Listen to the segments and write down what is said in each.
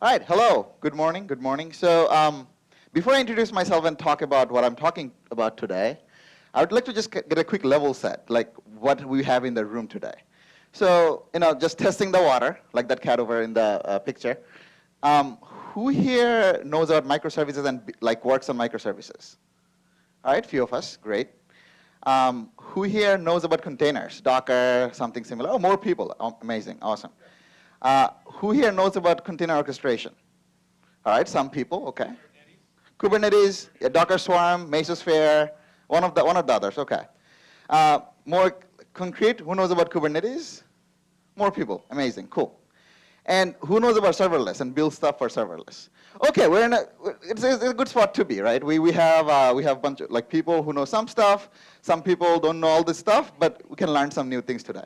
All right, hello, good morning, good morning. So before I introduce myself and talk about what I'm talking about today, I would like to just get a quick level set, like what we have in the room today. So, just testing the water, like that cat over in the picture. Who here knows about microservices and like works on microservices? All right, few of us, great. Who here knows about containers, Docker, something similar? Oh, more people, oh, amazing, awesome. Who here knows about container orchestration? All right, some people, okay. Kubernetes, Docker Swarm, Mesosphere, one of the others, okay. More concrete, who knows about Kubernetes? More people, amazing, cool. And who knows about serverless and build stuff for serverless? Okay, it's a good spot to be, right? We have a bunch of people who know some stuff, some people don't know all this stuff, but we can learn some new things today.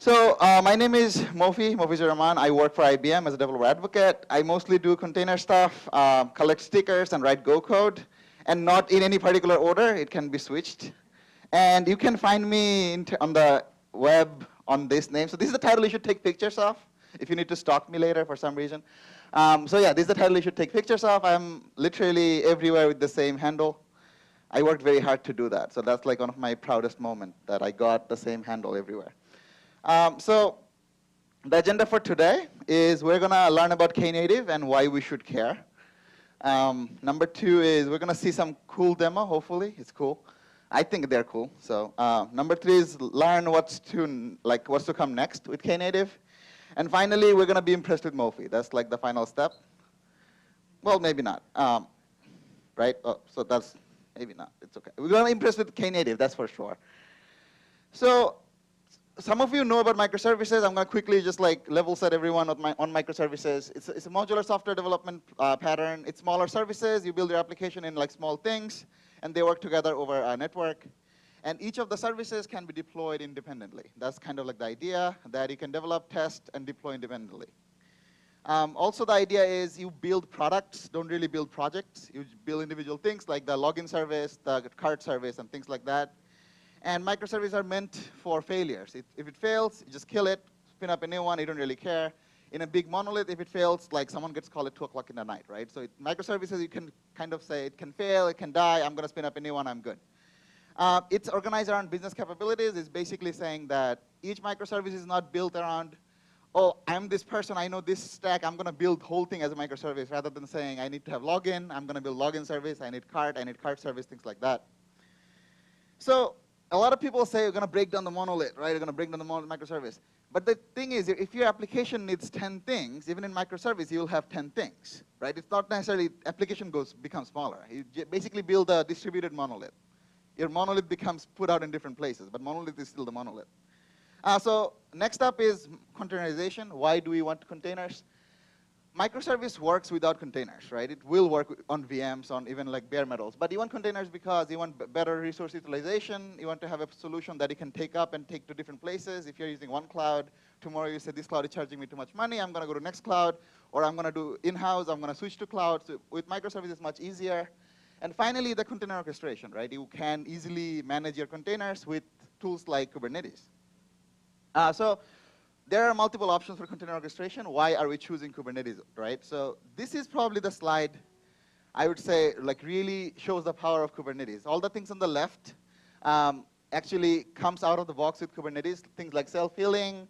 So my name is Mofizur Rahman. I work for IBM as a developer advocate. I mostly do container stuff, collect stickers, and write Go code, and not in any particular order. It can be switched. And you can find me on the web on this name. So this is the title you should take pictures of if you need to stalk me later for some reason. So yeah, this is the title you should take pictures of. I'm literally everywhere with the same handle. I worked very hard to do that. So that's like one of my proudest moments, that I got the same handle everywhere. So the agenda for today is we're going to learn about Knative and why we should care. Number 2 is we're going to see some cool demo, hopefully. It's cool. I think they're cool. So number 3 is learn what's to come next with Knative. And finally, we're going to be impressed with Mofi. That's like the final step. Well, maybe not. Right? Oh, so that's maybe not. It's OK. We're going to be impressed with Knative, that's for sure. So some of you know about microservices. I'm going to quickly just level set everyone on microservices. It's a modular software development pattern. It's smaller services. You build your application in small things, and they work together over a network. And each of the services can be deployed independently. That's kind of the idea, that you can develop, test, and deploy independently. Also, the idea is you build products, don't really build projects. You build individual things like the login service, the card service, and things like that. And microservices are meant for failures. If it fails, you just kill it, spin up a new one, you don't really care. In a big monolith, if it fails, someone gets called at 2 o'clock in the night, right? So microservices, you can kind of say it can fail, it can die, I'm going to spin up a new one, I'm good. It's organized around business capabilities. It's basically saying that each microservice is not built around, oh, I'm this person, I know this stack, I'm going to build the whole thing as a microservice, rather than saying I need to have login, I'm going to build login service, I need card service, things like that. So a lot of people say you're going to break down the monolith, right? You're going to break down the microservice. But the thing is, if your application needs 10 things, even in microservice, you'll have 10 things, right? It's not necessarily application becomes smaller. You basically build a distributed monolith. Your monolith becomes put out in different places, but monolith is still the monolith. So next up is containerization. Why do we want containers? Microservice works without containers, right? It will work on VMs, on even bare metals. But you want containers because you want better resource utilization. You want to have a solution that you can take up and take to different places. If you're using one cloud, tomorrow you say, this cloud is charging me too much money, I'm going to go to next cloud. Or I'm going to do in-house, I'm going to switch to cloud. So with microservices, it's much easier. And finally, the container orchestration, right? You can easily manage your containers with tools like Kubernetes. So there are multiple options for container orchestration. Why are we choosing Kubernetes, right? So this is probably the slide I would say really shows the power of Kubernetes. All the things on the left actually comes out of the box with Kubernetes. Things like self-healing,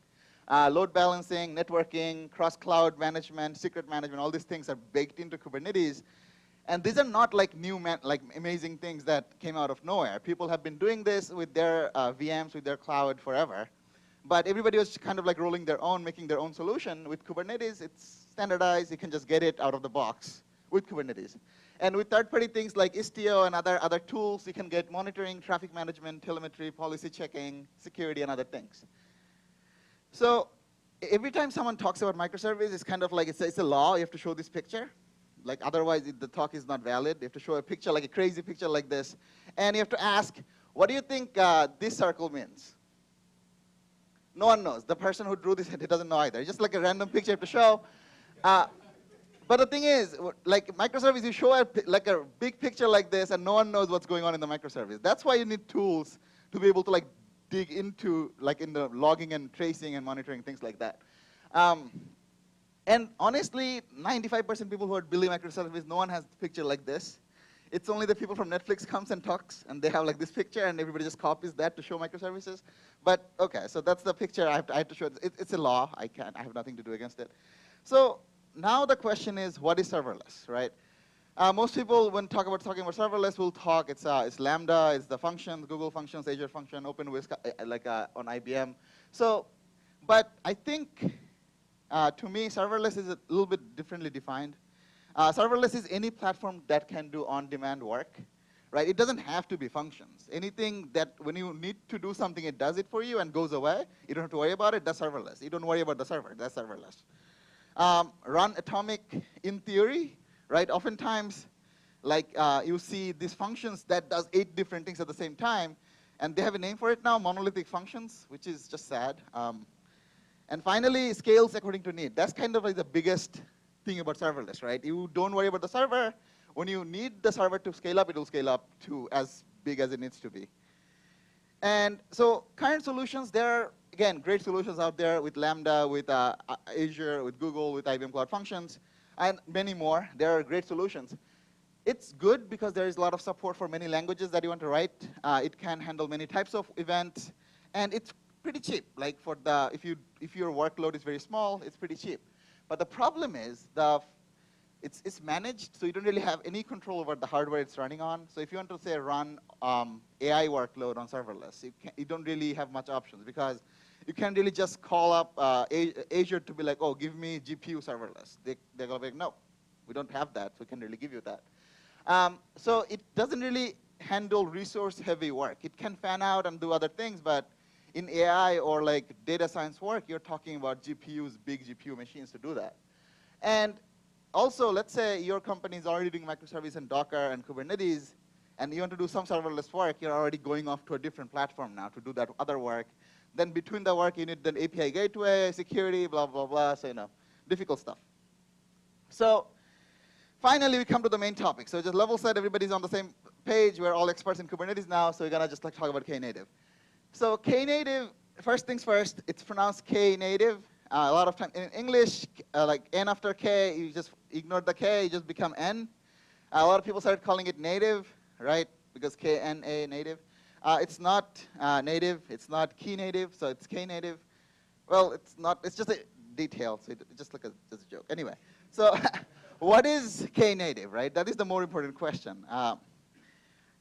load balancing, networking, cross-cloud management, secret management, all these things are baked into Kubernetes. And these are not new amazing things that came out of nowhere. People have been doing this with their VMs, with their cloud forever. But everybody was kind of rolling their own, making their own solution. With Kubernetes, it's standardized. You can just get it out of the box with Kubernetes. And with third-party things like Istio and other tools, you can get monitoring, traffic management, telemetry, policy checking, security, and other things. So every time someone talks about microservice, it's kind of it's a law. You have to show this picture. Otherwise, the talk is not valid. You have to show a picture, a crazy picture like this. And you have to ask, what do you think this circle means? No one knows. The person who drew this, he doesn't know either. It's just a random picture you have to show. But the thing is, microservice, you show a big picture like this, and no one knows what's going on in the microservice. That's why you need tools to be able to dig into in the logging and tracing and monitoring, things like that. And honestly, 95% people who are building microservices, no one has a picture like this. It's only the people from Netflix comes and talks, and they have like this picture, and everybody just copies that to show microservices. But OK, so that's the picture I have to show. It's a law. I have nothing to do against it. So now the question is, what is serverless, right? Most people, when talking about serverless, will talk. It's Lambda, it's the functions, Google functions, Azure function, OpenWhisk, like on IBM. So, but I think to me, serverless is a little bit differently defined. Serverless is any platform that can do on-demand work, right? It doesn't have to be functions. Anything that when you need to do something, it does it for you and goes away. You don't have to worry about it. That's serverless. You don't worry about the server. That's serverless. Run atomic in theory, right? Oftentimes, like you see these functions that does 8 different things at the same time, and they have a name for it now, monolithic functions, which is just sad. And finally, scales according to need. That's kind of like the biggest thing about serverless, right? You don't worry about the server. When you need the server to scale up, it will scale up to as big as it needs to be. And so current solutions, there are, again, great solutions out there with Lambda, with Azure, with Google, with IBM Cloud Functions, and many more. There are great solutions. It's good because there is a lot of support for many languages that you want to write. It can handle many types of events, and it's pretty cheap. Like for the, if your workload is very small, it's pretty cheap. But the problem is it's managed, so you don't really have any control over the hardware it's running on. So if you want to say run AI workload on serverless, you don't really have much options because you can't really just call up Azure to be like, oh, give me GPU serverless. They're gonna be like, no, we don't have that, so we can't really give you that. So it doesn't really handle resource-heavy work. It can fan out and do other things, but in AI or like data science work, you're talking about GPUs, big GPU machines to do that. And also, let's say your company is already doing microservices and Docker and Kubernetes, and you want to do some serverless work, you're already going off to a different platform now to do that other work. Then between the work, you need an API gateway, security, blah, blah, blah, so difficult stuff. So finally, we come to the main topic. So just level set, everybody's on the same page. We're all experts in Kubernetes now, so we're gonna just like talk about Knative. So Knative, first things first, it's pronounced Knative. A lot of time in English, like N after K, you just ignore the K, you just become N. A lot of people started calling it native, right? Because K-N-A, native. It's not native, it's not Knative, so it's Knative. Well, it's not, it's just a detail, so it's just like just a joke. Anyway, so what is Knative, right? That is the more important question.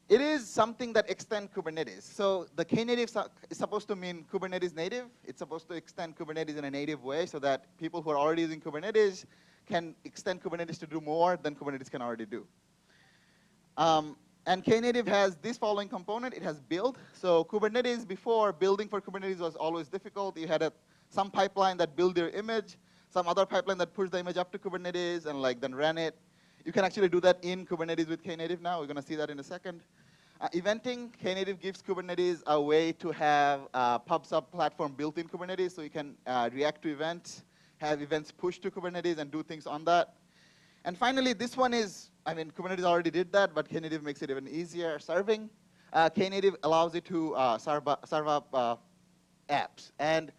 It is something that extends Kubernetes. So the Knative is supposed to mean Kubernetes native. It's supposed to extend Kubernetes in a native way so that people who are already using Kubernetes can extend Kubernetes to do more than Kubernetes can already do. And Knative has this following component. It has build. So Kubernetes, before, building for Kubernetes was always difficult. You had some pipeline that built your image, some other pipeline that pushed the image up to Kubernetes and like then ran it. You can actually do that in Kubernetes with Knative now. We're going to see that in a second. Eventing, Knative gives Kubernetes a way to have a pub/sub platform built in Kubernetes, so you can react to events, have events pushed to Kubernetes, and do things on that. And finally, this one is, I mean, Kubernetes already did that, but Knative makes it even easier. Serving, Knative allows you to serve up apps. And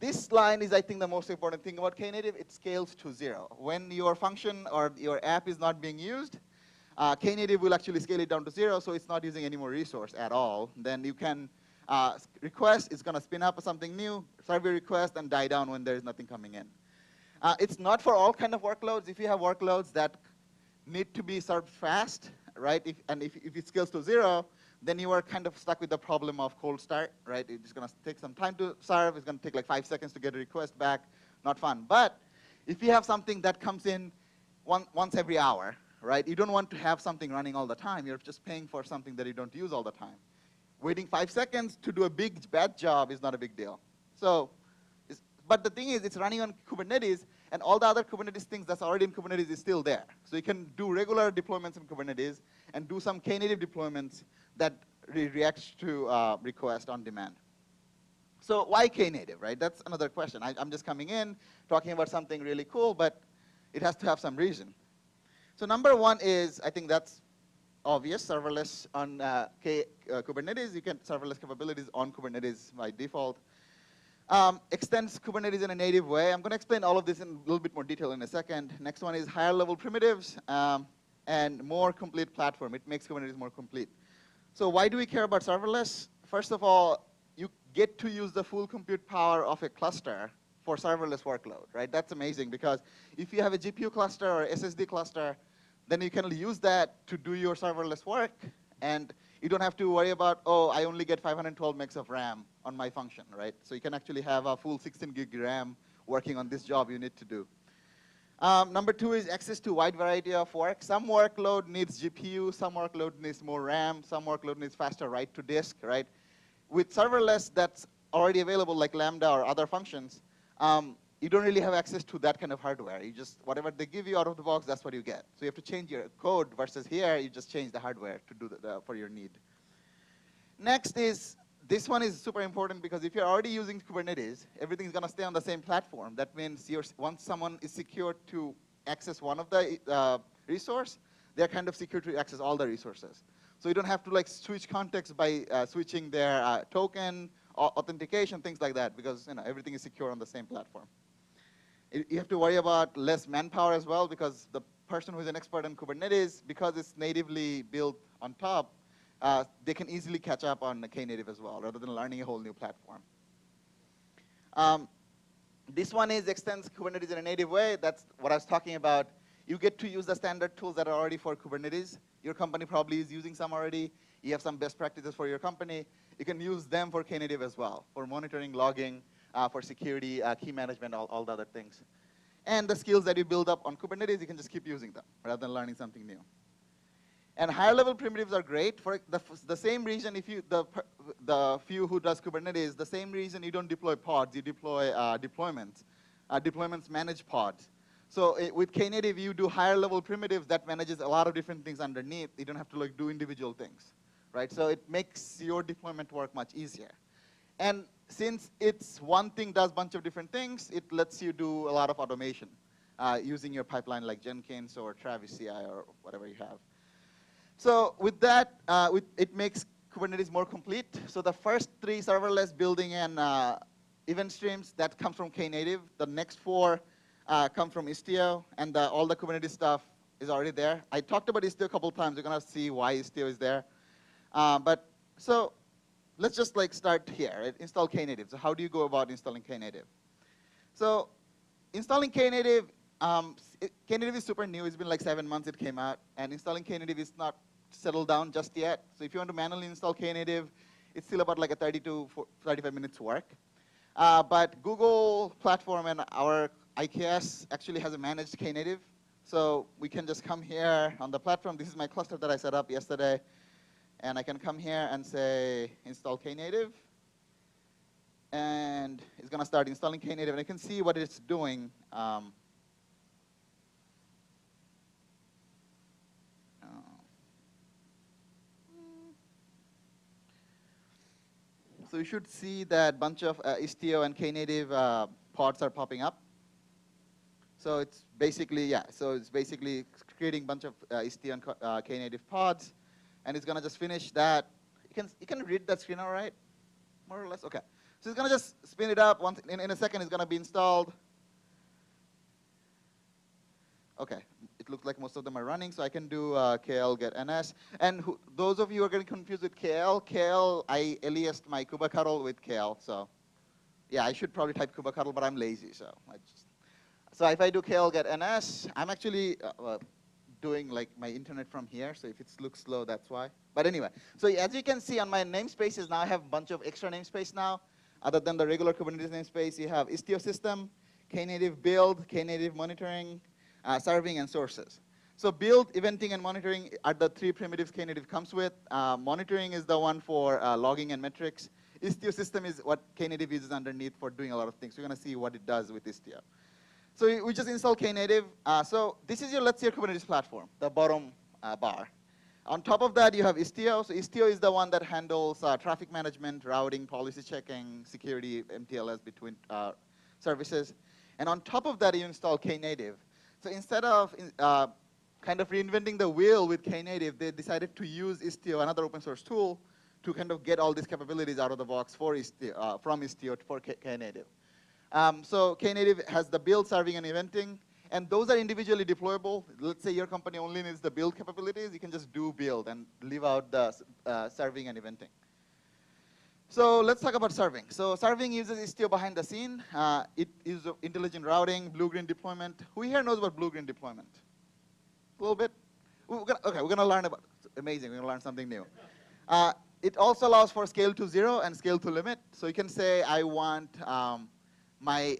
this line is, I think, the most important thing about Knative. It scales to 0. When your function or your app is not being used, Knative will actually scale it down to 0, so it's not using any more resource at all. Then you can request, it's going to spin up something new, serve your request, and die down when there's nothing coming in. It's not for all kind of workloads. If you have workloads that need to be served fast, right, if it scales to 0, then you are kind of stuck with the problem of cold start, right? It's going to take some time to serve. It's going to take like 5 seconds to get a request back. Not fun. But if you have something that comes in once every hour, right, you don't want to have something running all the time. You're just paying for something that you don't use all the time. Waiting 5 seconds to do a big, bad job is not a big deal. So, but the thing is, it's running on Kubernetes, and all the other Kubernetes things that's already in Kubernetes is still there. So you can do regular deployments in Kubernetes and do some Knative deployments that reacts to request on demand. So why Knative, right? That's another question. I'm just coming in, talking about something really cool, but it has to have some reason. So number one is, I think that's obvious, serverless on Kubernetes. You can serverless capabilities on Kubernetes by default. Extends Kubernetes in a native way. I'm going to explain all of this in a little bit more detail in a second. Next one is higher level primitives and more complete platform. It makes Kubernetes more complete. So why do we care about serverless? First of all, you get to use the full compute power of a cluster for serverless workload, right? That's amazing because if you have a GPU cluster or SSD cluster, then you can use that to do your serverless work, and you don't have to worry about, oh, I only get 512 megs of RAM on my function, right? So you can actually have a full 16 gig RAM working on this job you need to do. Number two is access to wide variety of work. Some workload needs GPU, some workload needs more RAM, some workload needs faster write to disk, right? With serverless that's already available like Lambda or other functions, you don't really have access to that kind of hardware. You just, whatever they give you out of the box, that's what you get. So you have to change your code versus here, you just change the hardware to do for your need. Next is, this one is super important because if you're already using Kubernetes, everything's going to stay on the same platform. That means once someone is secure to access one of the resource, they're kind of secure to access all the resources. So you don't have to like switch context by switching their token, authentication, things like that, because everything is secure on the same platform. You have to worry about less manpower as well, because the person who's an expert in Kubernetes, because it's natively built on top, they can easily catch up on Knative as well, rather than learning a whole new platform. This one is extends Kubernetes in a native way. That's what I was talking about. You get to use the standard tools that are already for Kubernetes. Your company probably is using some already. You have some best practices for your company. You can use them for Knative as well, for monitoring, logging, for security, key management, all the other things. And the skills that you build up on Kubernetes, you can just keep using them, rather than learning something new. And higher level primitives are great for the same reason. If you the few who does Kubernetes, the same reason you don't deploy pods, you deploy deployments. Deployments manage pods. So with Knative, you do higher level primitives that manages a lot of different things underneath. You don't have to like do individual things, right? So it makes your deployment work much easier. And since it's one thing does a bunch of different things, it lets you do a lot of automation using your pipeline like Jenkins or Travis CI or whatever you have. So with that, it makes Kubernetes more complete. So the first three, serverless, building, and event streams, that comes from Knative. The next four come from Istio, and all the Kubernetes stuff is already there. I talked about Istio a couple of times. You're going to see why Istio is there. But so let's just like start here, right? Install Knative. So how do you go about installing Knative? So installing Knative, Knative is super new. It's been like 7 months it came out. And installing Knative is not settled down just yet. So if you want to manually install Knative, it's still about like a 30 to 35 minutes work. But Google platform and our IKS actually has a managed Knative. So we can just come here on the platform. This is my cluster that I set up yesterday. And I can come here and say install Knative. And it's going to start installing Knative. And I can see what it's doing. So you should see that bunch of Istio and Knative pods are popping up. So it's basically, yeah, so it's basically creating a bunch of Istio and Knative pods. And it's going to just finish that. You can read that screen all right? More or less? OK. So it's going to just spin it up. Once in a second, it's going to be installed. OK. It looks like most of them are running. So I can do kl get ns. And those of you who are getting confused with kl, I aliased my kubectl with kl. So yeah, I should probably type kubectl, but I'm lazy. So if I do kl get ns, I'm actually doing like my internet from here. So if it looks slow, that's why. But anyway, so as you can see on my namespaces now, I have a bunch of extra namespace now. Other than the regular Kubernetes namespace, you have Istio system, Knative build, Knative monitoring, serving, and sources. So build, eventing, and monitoring are the three primitives Knative comes with. Monitoring is the one for logging and metrics. Istio system is what Knative uses underneath for doing a lot of things. We're going to see what it does with Istio. So we just install Knative. So this is your, let's say, your Kubernetes platform, the bottom bar. On top of that, you have Istio. So Istio is the one that handles traffic management, routing, policy checking, security, MTLS between services. And on top of that, you install Knative. So instead of kind of reinventing the wheel with Knative, they decided to use Istio, another open source tool, to kind of get all these capabilities out of the box for from Istio for Knative. So Knative has the build, serving, and eventing. And those are individually deployable. Let's say your company only needs the build capabilities. You can just do build and leave out the serving and eventing. So let's talk about serving. So serving uses Istio behind the scene. It uses intelligent routing, Bluegreen deployment. Who here knows about Bluegreen deployment? A little bit? We're going to learn about it. Amazing, we're going to learn something new. It also allows for scale to 0 and scale to limit. So you can say, I want I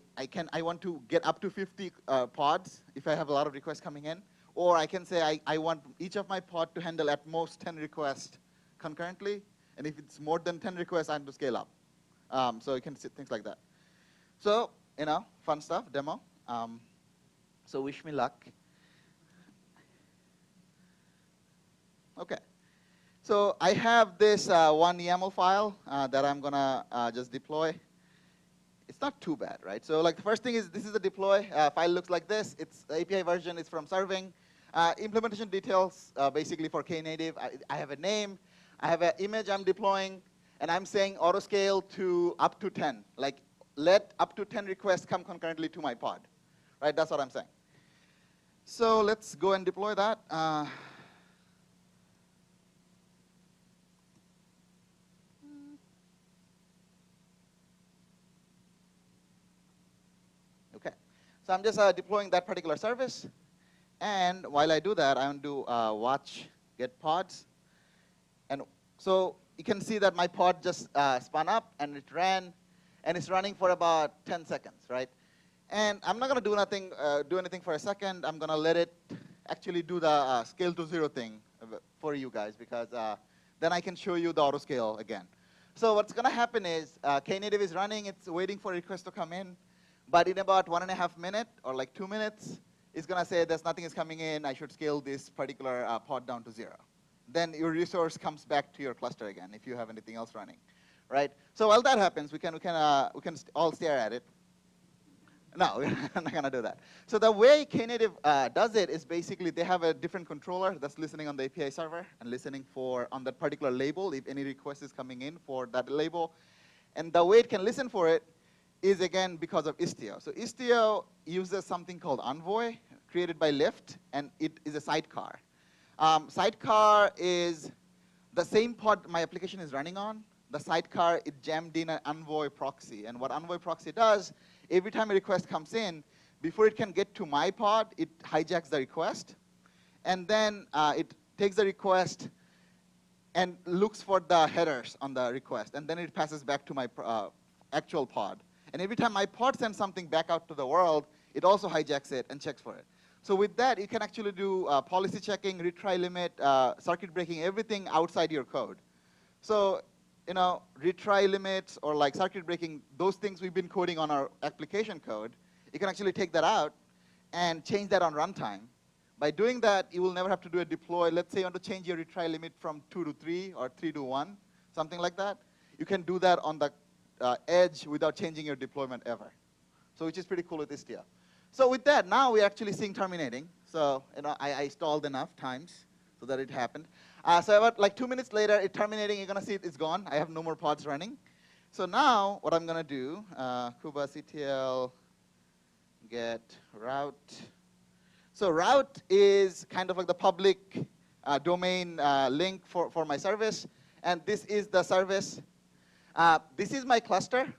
want to get up to 50 pods if I have a lot of requests coming in. Or I can say I want each of my pod to handle at most 10 requests concurrently. And if it's more than 10 requests, I have to scale up. So you can see things like that. So, fun stuff, demo. So wish me luck. OK. So I have this one YAML file that I'm going to just deploy. It's not too bad, right? So like the first thing is this is the deploy. File looks like this. It's the API version is from serving. Implementation details basically for Knative. I have a name. I have an image I'm deploying. And I'm saying auto scale to up to 10. Like let up to 10 requests come concurrently to my pod. Right? That's what I'm saying. So let's go and deploy that. So I'm just deploying that particular service. And while I do that, I want to watch get pods. And so you can see that my pod just spun up, and it ran. And it's running for about 10 seconds, right? And I'm not going to do anything for a second. I'm going to let it actually do the scale to 0 thing for you guys, because then I can show you the auto scale again. So what's going to happen is Knative is running. It's waiting for requests to come in. But in about 1.5 minutes or like 2 minutes, it's going to say there's nothing is coming in. I should scale this particular pod down to 0. Then your resource comes back to your cluster again if you have anything else running, right? So while that happens, we can all stare at it. No, we're not going to do that. So the way Knative does it is basically they have a different controller that's listening on the API server and listening for on that particular label if any request is coming in for that label. And the way it can listen for it is, again, because of Istio. So Istio uses something called Envoy, created by Lyft, and it is a sidecar. Sidecar is the same pod my application is running on. The sidecar, it jammed in an Envoy proxy. And what Envoy proxy does, every time a request comes in, before it can get to my pod, it hijacks the request. And then it takes the request and looks for the headers on the request. And then it passes back to my actual pod. And every time my pod sends something back out to the world, it also hijacks it and checks for it. So with that, you can actually do policy checking, retry limit, circuit breaking, everything outside your code. So retry limits or like circuit breaking, those things we've been coding on our application code, you can actually take that out and change that on runtime. By doing that, you will never have to do a deploy. Let's say you want to change your retry limit from 2 to 3 or 3 to 1, something like that. You can do that on the edge without changing your deployment ever. So which is pretty cool with Istio. So with that, now we're actually seeing terminating. So I stalled enough times so that it happened. So about like 2 minutes later, it terminating. You're going to see it's gone. I have no more pods running. So now what I'm going to do, kubectl get route. So route is kind of like the public domain link for my service. And this is the service. This is my cluster.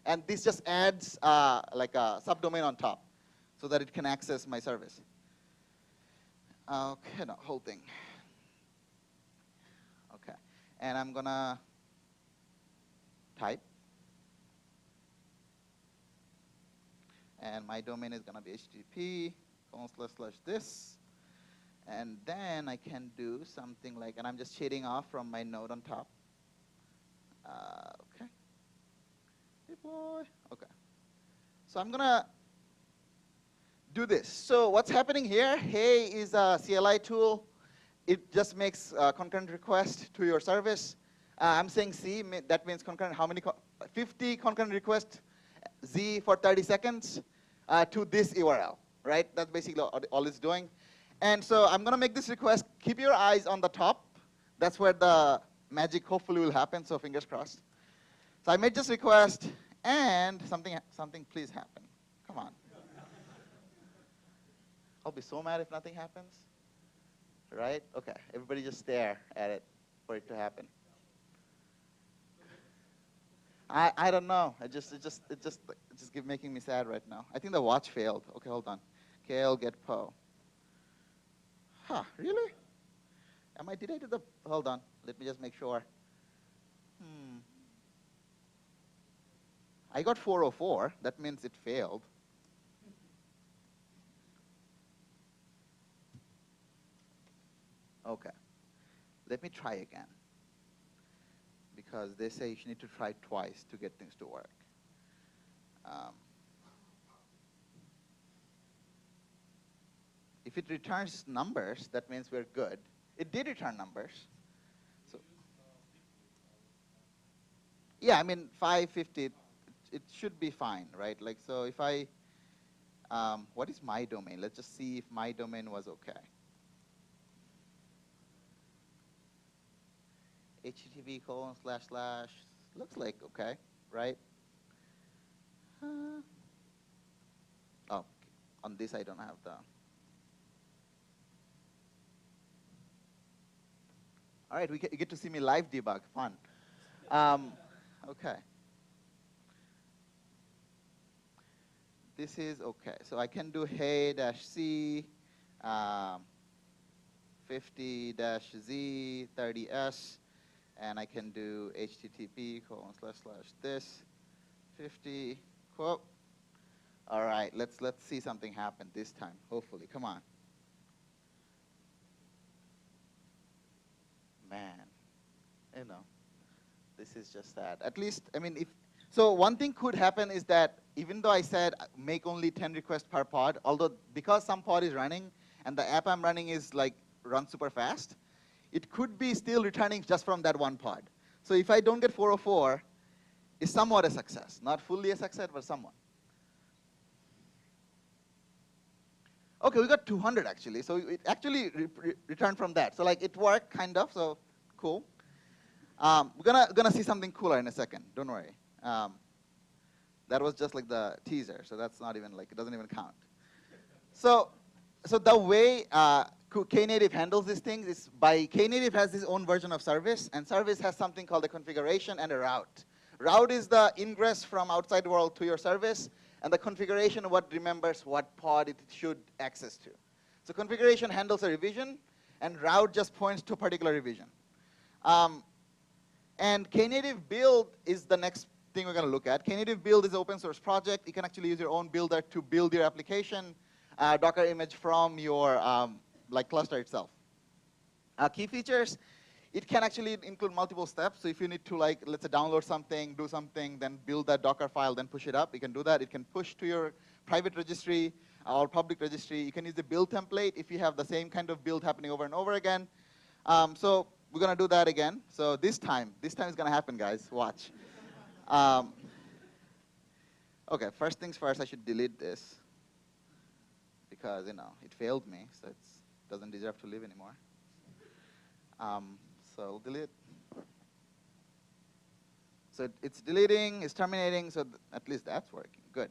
And this just adds like a subdomain on top so that it can access my service. OK, no, whole thing. OK. And I'm going to type. And my domain is going to be http:// And then I can do something like, and I'm just shading off from my node on top. OK. Deploy. OK. So I'm going to do this. So what's happening here? Hey is a CLI tool. It just makes concurrent request to your service. I'm saying C. That means concurrent. How many? 50 concurrent requests. Z for 30 seconds to this URL. Right? That's basically all it's doing. And so I'm going to make this request. Keep your eyes on the top. That's where the magic hopefully will happen, so fingers crossed. So I made this request, and something please happen. Come on. I'll be so mad if nothing happens. Right? Okay, everybody just stare at it for it to happen. I don't know. It just making me sad right now. I think the watch failed. Okay, hold on. KL get po. Huh, really? Did I do the, hold on. Let me just make sure. I got 404. That means it failed. Okay. Let me try again. Because they say you need to try twice to get things to work. If it returns numbers, that means we're good. It did return numbers. So, yeah, I mean, 550, it should be fine, right? Like, so if I, what is my domain? Let's just see if my domain was okay. http:// looks like okay, right? Oh, on this I don't have the. All right, you get to see me live debug, fun. Okay. This is okay. So I can do hey-c 50-z 30s, and I can do http:// this 50 quote. All right, let's see something happen this time. Hopefully, come on. Man, you know, this is just sad. At least, I mean, so one thing could happen is that even though I said make only 10 requests per pod, although because some pod is running and the app I'm running is like run super fast, it could be still returning just from that one pod. So if I don't get 404, it's somewhat a success. Not fully a success, but somewhat. Okay, we got 200 actually. So it actually returned from that. So like it worked kind of, so cool. We're gonna see something cooler in a second, don't worry. That was just like the teaser, so that's not even like, it doesn't even count. So the way Knative handles these things is Knative has its own version of service, and service has something called a configuration and a route. Route is the ingress from outside world to your service, and the configuration what remembers what pod it should access to. So configuration handles a revision, and route just points to a particular revision. And Knative build is the next thing we're going to look at. Knative build is an open source project. You can actually use your own builder to build your application, Docker image from your like cluster itself. Key features, it can actually include multiple steps. So if you need to, like, let's say download something, do something, then build that Docker file, then push it up, you can do that. It can push to your private registry or public registry. You can use the build template if you have the same kind of build happening over and over again. So we're going to do that again. So this time is going to happen, guys. Watch. OK, first things first, I should delete this. Because, you know, it failed me, so it doesn't deserve to live anymore. So I'll delete. So it's deleting, it's terminating, so at least that's working. Good.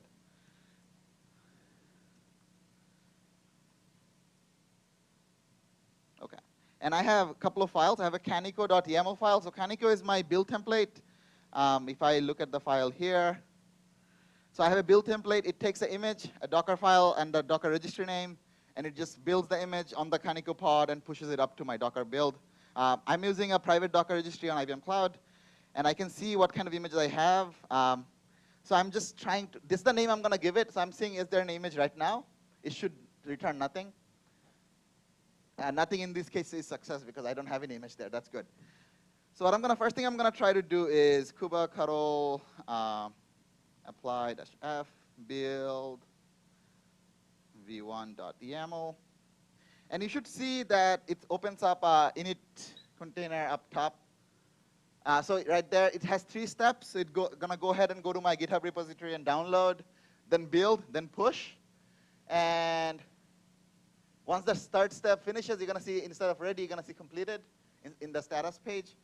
OK. And I have a couple of files. I have a canico.yaml file. So canico is my build template. If I look at the file here, so I have a build template. It takes an image, a Docker file, and the Docker registry name, and it just builds the image on the Canico pod and pushes it up to my Docker build. I'm using a private Docker registry on IBM Cloud, and I can see what kind of images I have. So I'm just trying to, this is the name I'm going to give it. So I'm seeing, is there an image right now? It should return nothing. Nothing in this case is success because I don't have any image there. That's good. So what first thing I'm going to try to do is kubectl apply-f build v1.yaml. And you should see that it opens up init container up top. So right there, it has 3 steps. So it's going to go ahead and go to my GitHub repository and download, then build, then push. And once the third step finishes, you're going to see, instead of ready, you're going to see completed in the status page.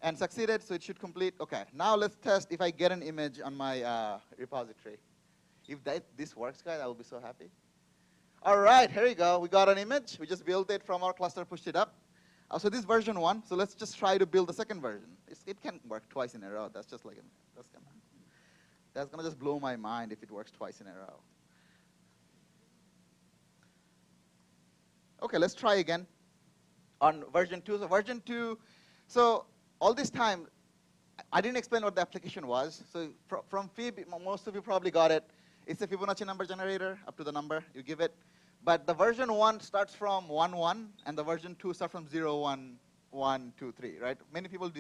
And succeeded, so it should complete. OK, now let's test if I get an image on my repository. If this works, guys, I will be so happy. All right, here we go. We got an image. We just built it from our cluster, pushed it up. So this is version 1. So let's just try to build the second version. It can work twice in a row. That's just like that's gonna just blow my mind if it works twice in a row. OK, let's try again on version 2. So version 2. So all this time, I didn't explain what the application was. So from Fib, most of you probably got it. It's a Fibonacci number generator up to the number you give it. But the version 1 starts from 1, 1, and the version 2 starts from 0, 1, 1, 2, 3, right? Many people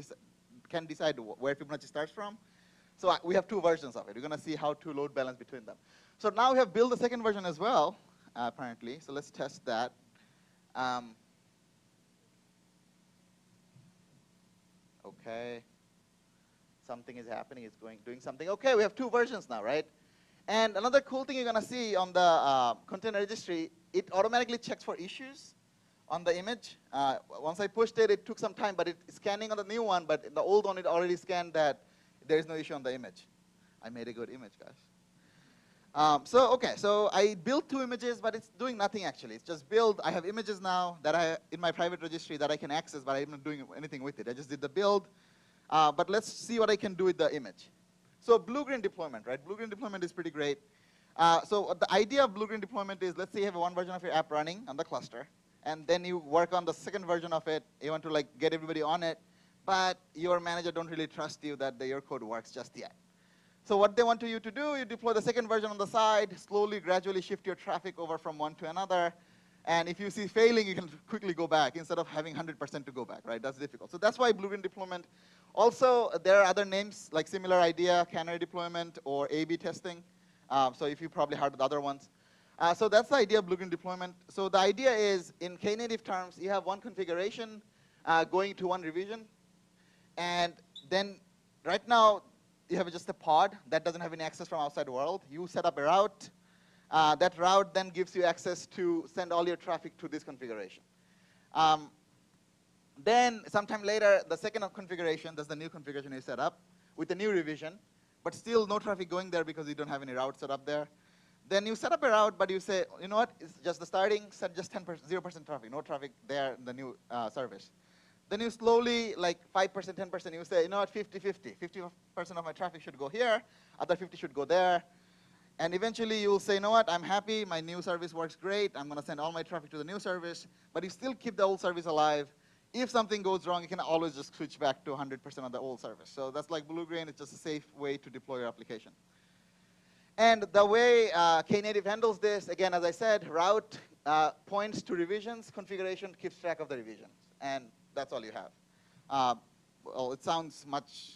can decide where Fibonacci starts from. So we have 2 versions of it. We're going to see how to load balance between them. So now we have built the second version as well, apparently. So let's test that. OK. Something is happening. It's doing something. OK, we have 2 versions now, right? And another cool thing you're going to see on the container registry, it automatically checks for issues on the image. Once I pushed it, it took some time, but it's scanning on the new one. But in the old one, it already scanned that there is no issue on the image. I made a good image, guys. So I built 2 images, but it's doing nothing, actually. It's just build. I have images now that I in my private registry that I can access, but I'm not doing anything with it. I just did the build. But let's see what I can do with the image. So Bluegreen deployment, right? Bluegreen deployment is pretty great. So the idea of Bluegreen deployment is, let's say you have one version of your app running on the cluster, and then you work on the second version of it. You want to get everybody on it, but your manager don't really trust you that your code works just yet. So what they want you to do, you deploy the second version on the side, slowly, gradually shift your traffic over from one to another. And if you see failing, you can quickly go back instead of having 100% to go back, right? That's difficult. So that's why Bluegreen deployment. Also, there are other names, like similar idea, canary deployment, or A/B testing. So if you probably heard the other ones. So that's the idea of Bluegreen deployment. So the idea is, in Knative terms, you have one configuration going to one revision. And then right now, you have just a pod that doesn't have any access from outside world. You set up a route. That route then gives you access to send all your traffic to this configuration. Then sometime later, the second configuration, that's the new configuration you set up with the new revision, but still no traffic going there because you don't have any route set up there. Then you set up a route, but you say, you know what, it's just the starting, set just 10%, 0% traffic, no traffic there in the new service. Then you slowly, like 5%, 10%, you say, you know what, 50-50. 50% of my traffic should go here, other 50 should go there. And eventually you'll say, you know what, I'm happy, my new service works great, I'm going to send all my traffic to the new service, but you still keep the old service alive. If something goes wrong, you can always just switch back to 100% of the old service. So that's like Bluegreen. It's just a safe way to deploy your application. And the way Knative handles this, again, as I said, route points to revisions, configuration keeps track of the revisions. And that's all you have. Well, it sounds much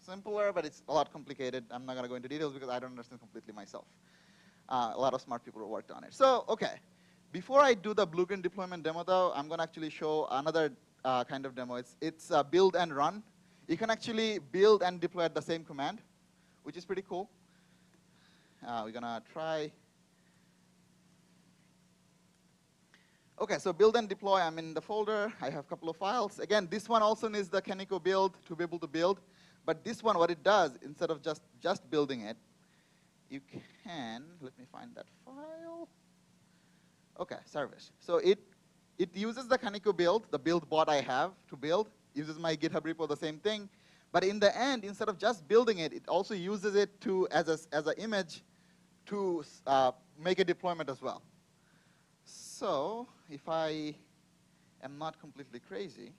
simpler, but it's a lot complicated. I'm not going to go into details because I don't understand completely myself. A lot of smart people who worked on it. So, OK. Before I do the Bluegreen deployment demo, though, I'm going to actually show another kind of demo. It's build and run. You can actually build and deploy at the same command, which is pretty cool. We're going to try. OK, so build and deploy. I'm in the folder. I have a couple of files. Again, this one also needs the Kaneko build to be able to build. But this one, what it does, instead of just building it, you can, let me find that file. OK, service. So it uses the Kaneko build, the build bot I have to build, uses my GitHub repo, the same thing. But in the end, instead of just building it, it also uses it to as an image to make a deployment as well. So if I am not completely crazy,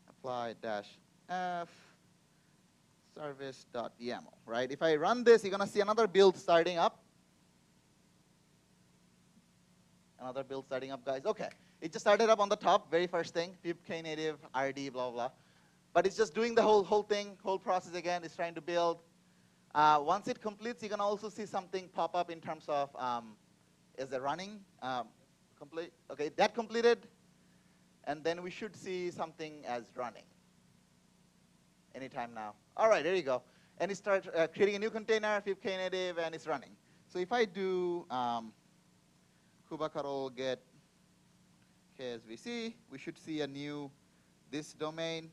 apply -f service.yaml, right? If I run this, you're going to see another build starting up. Another build starting up, guys. OK, it just started up on the top, very first thing, pip knative, rd, blah, blah. But it's just doing the whole thing, whole process again. It's trying to build. Once it completes, you can also see something pop up in terms of is it running? Complete. OK, that completed. And then we should see something as running anytime now. All right, there you go. And it starts creating a new container, pip knative, and it's running. So if I do kubectl get ksvc, we should see a new this domain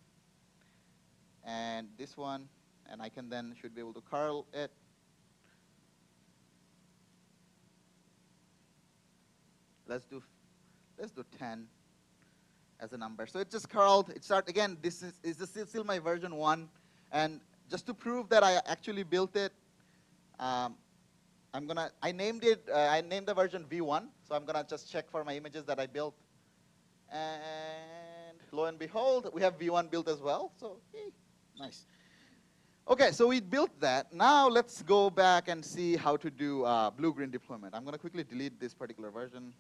and this one, and I can then should be able to curl it. Let's do 10 as a number. So it just curled. It started again. This is still my version 1, and just to prove that I actually built it, I named the version v1. So I'm gonna just check for my images that I built, and lo and behold, we have v1 built as well. So hey, nice. Okay, so we built that. Now let's go back and see how to do Bluegreen deployment. I'm gonna quickly delete this particular version.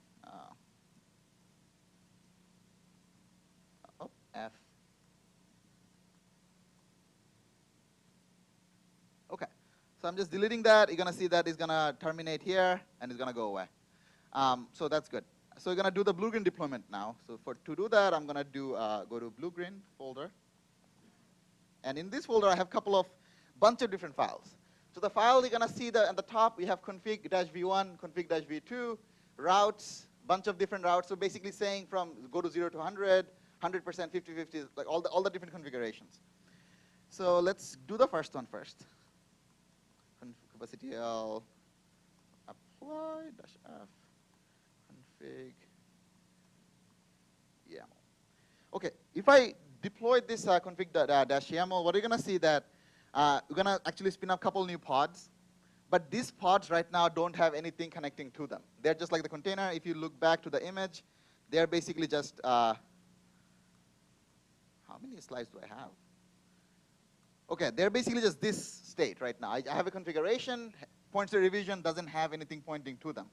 F. Okay, so I'm just deleting that. You're gonna see that it's gonna terminate here, and it's gonna go away. So that's good. So we're gonna do the Bluegreen deployment now. So to do that, I'm gonna go to Bluegreen folder, and in this folder I have a bunch of different files. So the file you're gonna see at the top, we have config-v1, config-v2, routes, bunch of different routes. So basically saying from go to 0 to 100. 100%, 50-50, like all the different configurations. So let's do the first one first. kubectl apply -f config YAML. Okay, if I deploy this config-YAML, what you're gonna see that we're gonna actually spin up a couple new pods, but these pods right now don't have anything connecting to them. They're just like the container. If you look back to the image, they're basically just how many slides do I have? Okay, they're basically just this state right now. I have a configuration, points to revision, doesn't have anything pointing to them.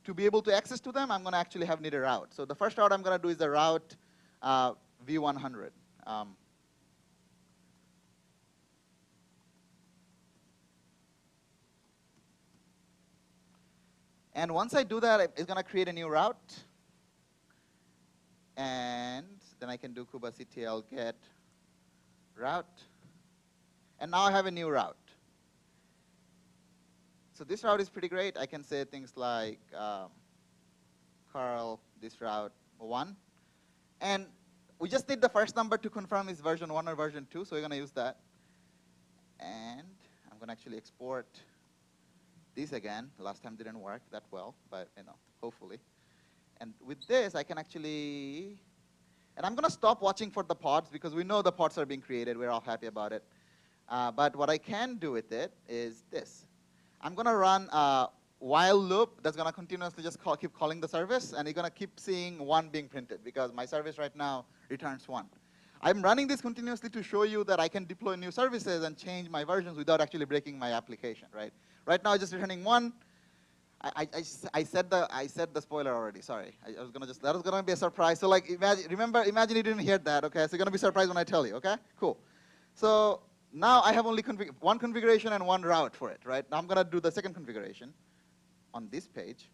To be able to access to them, I'm going to actually need a route. So the first route I'm going to do is the route v100. And once I do that, it's going to create a new route. And then I can do kubectl get route. And now I have a new route. So this route is pretty great. I can say things like curl this route 1. And we just need the first number to confirm is version 1 or version 2, so we're going to use that. And I'm going to actually export this again. Last time didn't work that well, but hopefully. And with this, I can actually, and I'm going to stop watching for the pods because we know the pods are being created. We're all happy about it. But what I can do with it is this. I'm going to run a while loop that's going to continuously just keep calling the service, and you're going to keep seeing 1 being printed because my service right now returns 1. I'm running this continuously to show you that I can deploy new services and change my versions without actually breaking my application, right? Right now, it's just returning 1. I said the spoiler already. Sorry, that was gonna be a surprise. So like, imagine you didn't hear that. Okay, so you're gonna be surprised when I tell you. Okay, cool. So now I have only one configuration and 1 route for it. Right now I'm gonna do the second configuration on this page.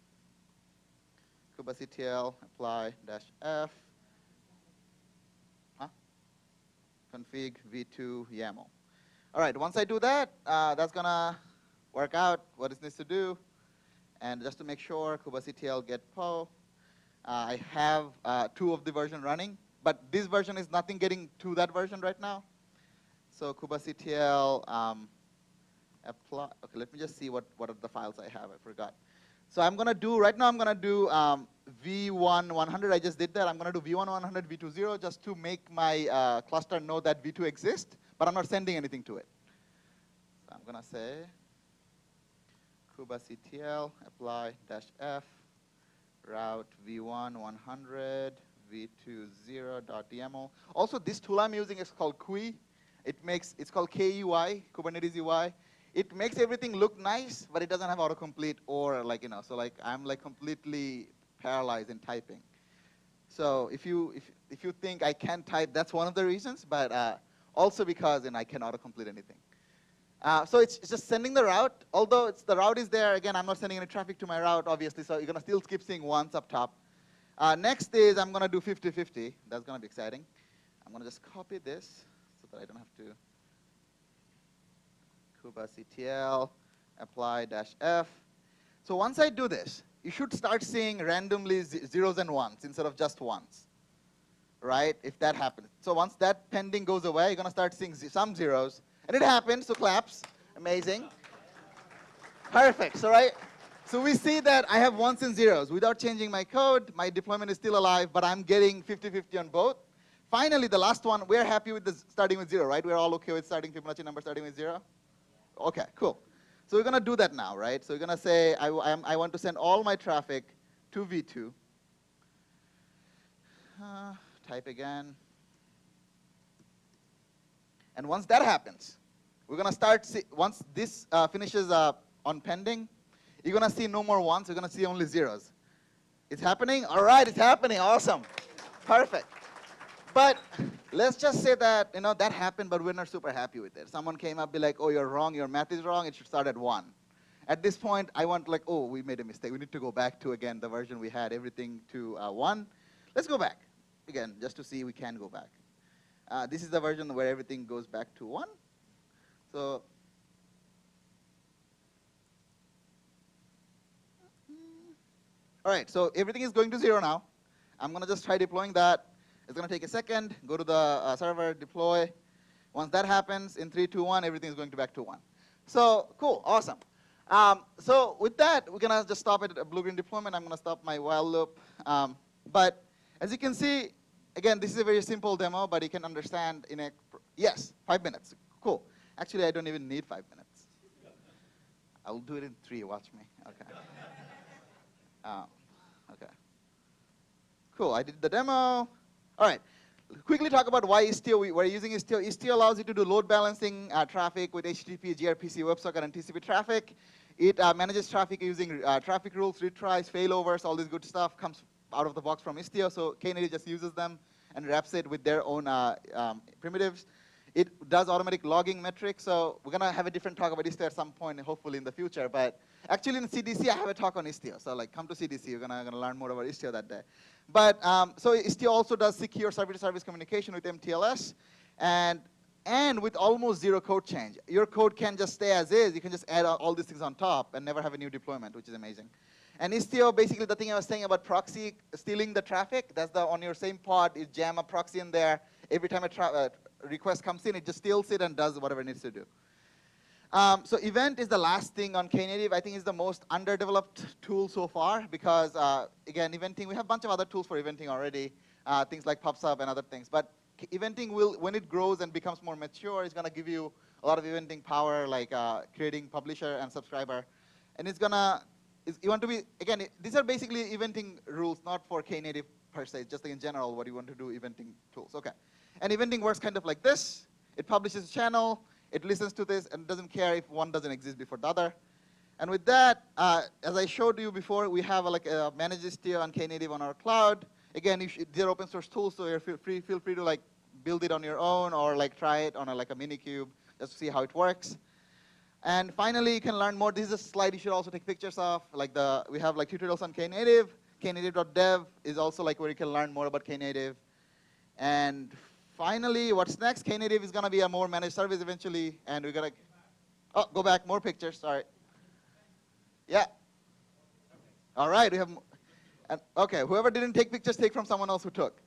kubectl apply -f config v2 YAML. All right, once I do that, that's gonna work out what it needs to do. And just to make sure, kubectl get po. I have 2 of the version running, but this version is nothing getting to that version right now. So kubectl apply. Okay, let me just see what are the files I have. I forgot. So I'm gonna do right now. I'm gonna do v1 100. I just did that. I'm gonna do v1 100 v2 0 just to make my cluster know that v2 exists, but I'm not sending anything to it. So I'm gonna say kubectl apply -f route v1 100 v2 0.yaml. Also, this tool I'm using is called Ui. It's called KUI, Kubernetes Ui. It makes everything look nice, but it doesn't have autocomplete or so like I'm like completely paralyzed in typing. So if you think I can't type, that's one of the reasons, but also because I can't autocomplete anything. So it's just sending the route. Although the route is there, again, I'm not sending any traffic to my route, obviously, so you're going to still keep seeing 1s up top. Next is I'm going to do 50-50. That's going to be exciting. I'm going to just copy this so that I don't have to. kubectl apply -f. So once I do this, you should start seeing randomly 0s and 1s instead of just 1s. right, if that happens. So once that pending goes away, you're going to start seeing some zeros. And it happened, so claps. Amazing. Perfect, so right? So we see that I have ones and zeros. Without changing my code, my deployment is still alive, but I'm getting 50-50 on both. Finally, the last one, we're happy with starting with 0, right? We're all okay with starting Fibonacci number starting with 0? Okay, cool. So we're going to do that now, right? So we're going to say I want to send all my traffic to V2. Type again. And once that happens, we're going to start, once this finishes on pending, you're going to see no more ones. You're going to see only zeros. It's happening? All right, it's happening. Awesome. Perfect. But let's just say that that happened, but we're not super happy with it. Someone came up, be like, oh, you're wrong. Your math is wrong. It should start at 1. At this point, I want like, oh, we made a mistake. We need to go back to, again, the version we had, everything to 1. Let's go back, again, just to see we can go back. This is the version where everything goes back to 1. So all right, so everything is going to 0 now. I'm going to just try deploying that. It's going to take a second. Go to the server, deploy. Once that happens, in 3, 2, 1, everything is going back to 1. So cool, awesome. So with that, we're going to just stop at Bluegreen Deployment. I'm going to stop my while loop. But as you can see, again, this is a very simple demo, but you can understand in a, yes, 5 minutes. Cool. Actually, I don't even need 5 minutes. I'll do it in 3, watch me. Okay. Okay. Cool, I did the demo. All right, quickly talk about why Istio. We're using Istio. Istio allows you to do load balancing traffic with HTTP, gRPC, WebSocket, and TCP traffic. It manages traffic using traffic rules, retries, failovers, all this good stuff comes out of the box from Istio. So Knative just uses them and wraps it with their own primitives. It does automatic logging metrics. So we're going to have a different talk about Istio at some point, hopefully in the future. But actually in CDC, I have a talk on Istio. So like, come to CDC. You're going to learn more about Istio that day. But so Istio also does secure service-to-service communication with MTLS. And with almost 0 code change. Your code can just stay as is. You can just add all these things on top and never have a new deployment, which is amazing. And Istio, basically the thing I was saying about proxy stealing the traffic, that's on your same pod, you jam a proxy in there. Every time a request comes in, it just steals it and does whatever it needs to do. So event is the last thing on Knative. I think it's the most underdeveloped tool so far because, again, eventing, we have a bunch of other tools for eventing already, things like PubSub and other things. But eventing will, when it grows and becomes more mature, it's going to give you a lot of eventing power, like creating publisher and subscriber. And it's going to, you want to be, again, these are basically eventing rules, not for Knative per se, just in general what you want to do eventing tools. Okay. And eventing works kind of like this. It publishes a channel. It listens to this and doesn't care if one doesn't exist before the other. And with that, as I showed you before, we have like a managed Istio on Knative on our cloud. Again, they're open source tools, so feel free to like build it on your own or like try it on like a Minikube just to see how it works. And finally, you can learn more. This is a slide you should also take pictures of. Like we have like tutorials on Knative. Knative.dev is also like where you can learn more about Knative. And finally, what's next? Knative is going to be a more managed service eventually, and we're going to, oh, go back, more pictures, sorry. Yeah. All right, we have, and okay, whoever didn't take pictures, take from someone else who took.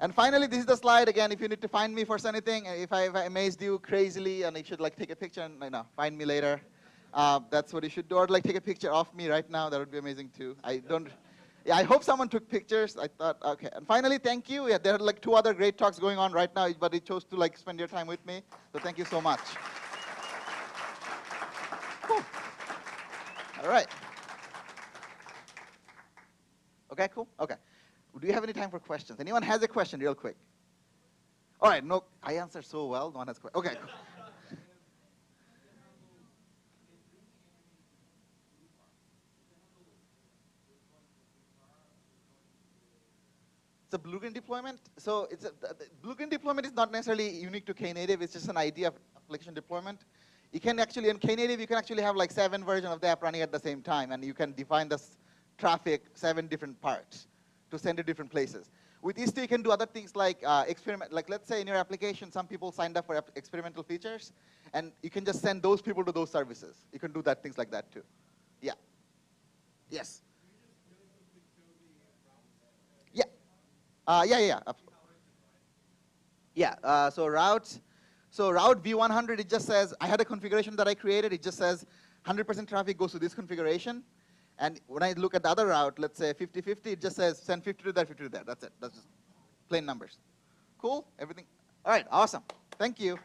And finally, this is the slide. Again, if you need to find me for anything, if I amazed you crazily, and you should like take a picture and find me later, that's what you should do. Or like take a picture of me right now. That would be amazing too. Yeah, I hope someone took pictures. I thought, okay. And finally, thank you. Yeah, there are like 2 other great talks going on right now, but you chose to like spend your time with me. So thank you so much. Cool. All right. Okay, cool. Okay. Do you have any time for questions? Anyone has a question real quick? All right, no, I answered so well. No one has questions. Okay, cool. It's a Bluegreen deployment. So Bluegreen deployment is not necessarily unique to Knative. It's just an idea of application deployment. You can actually, in Knative, you can actually have like 7 versions of the app running at the same time, and you can define the traffic 7 different parts to send to different places. With Istio, you can do other things like experiment. Like let's say in your application, some people signed up for experimental features, and you can just send those people to those services. You can do that, things like that too. Yeah. Yes. Yeah. Yeah. Yeah, so routes. So route v100, it just says, I had a configuration that I created. It just says 100% traffic goes to this configuration. And when I look at the other route, let's say 50-50, it just says send 50 to there, 50 to there. That's it. That's just plain numbers. Cool? Everything? All right, awesome. Thank you.